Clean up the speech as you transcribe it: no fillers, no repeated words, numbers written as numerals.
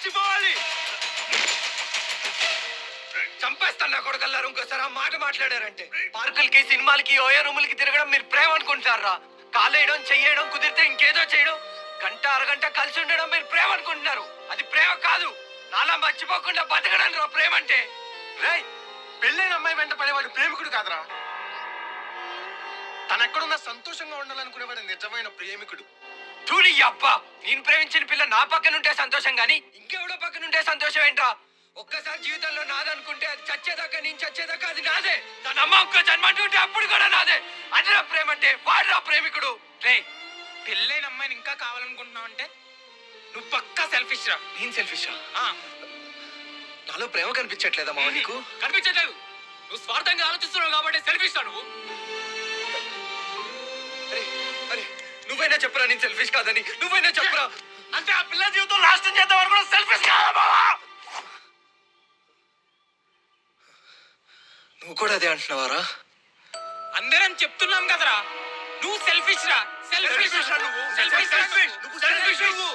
చచ్చిపోవాలి. చంపేస్తాను నా కొడుకల్లారు. ఇంకోసారి ఆ మాట మాట్లాడారంటే పార్కులకి సినిమాలకి ఓయో రూములకి తిరగడం మీరు ప్రేమ అనుకుంటారా? కాలేయడం చెయ్యడం కుదిరితే ఇంకేదో చేయడం, గంట అరగంట కలిసి ఉండడం మీరు ప్రేమ అనుకుంటున్నారు. అది ప్రేమ కాదు. నాలా మర్చిపోకుండా బతకడం రా ప్రేమ అంటే. రేయ్, పెళ్ళైన అమ్మాయి వెంట పడేవాడు ప్రేమికుడు కాదురా. తనెక్కడున్నా సంతోషంగా ఉండాలనుకునేవాడు నిజమైన ప్రేమికుడు. చూడి అబ్బా, నేను ప్రేమించిన పిల్ల నా పక్కనుంటే సంతోషం గాని ఇంకెవడో పక్కనుంటే సంతోషం ఏంట్రా? ఒక్కసారి జీవితంలో నాదనుకుంటే అది చచ్చేదాకా, నేను చచ్చేదాకా అది నాదే. తన అమ్మ ఒక్క జన్మంటుంటే అప్పుడు కూడా నాదే. అదిరా ప్రేమ అంటే. వాడురా ప్రేమికుడు. రే, పెళ్ళైన అమ్మాయిని ఇంకా కావాలనుకుంటున్నావు అంటే నువ్వు పక్కా సెల్ఫిష్ రా. నేను సెల్ఫిష్ రా? నాలో ప్రేమ కనిపించట్లేదా మావ నీకు? కనిపించట్లేదు. నువ్వు స్వార్థంగా ఆలోచిస్తున్నావు కాబట్టి సెల్ఫిష్ రా నువ్వు. అరే, నువ్వైనా చెప్పరా నేను సెల్ఫిష్ కాదని? నువ్వైనా చెప్పరా. అంటే ఆ పిల్ల జీవితం నాశనం చేద్దాం అనుకున్నా సెల్ఫిష్ కాదా బావా? నువ్వు కూడా అదే అంటున్నావారా? అందరం చెప్తున్నాం కదరా, నువ్వు సెల్ఫిష్ రా. సెల్ఫిష్ నువ్వు.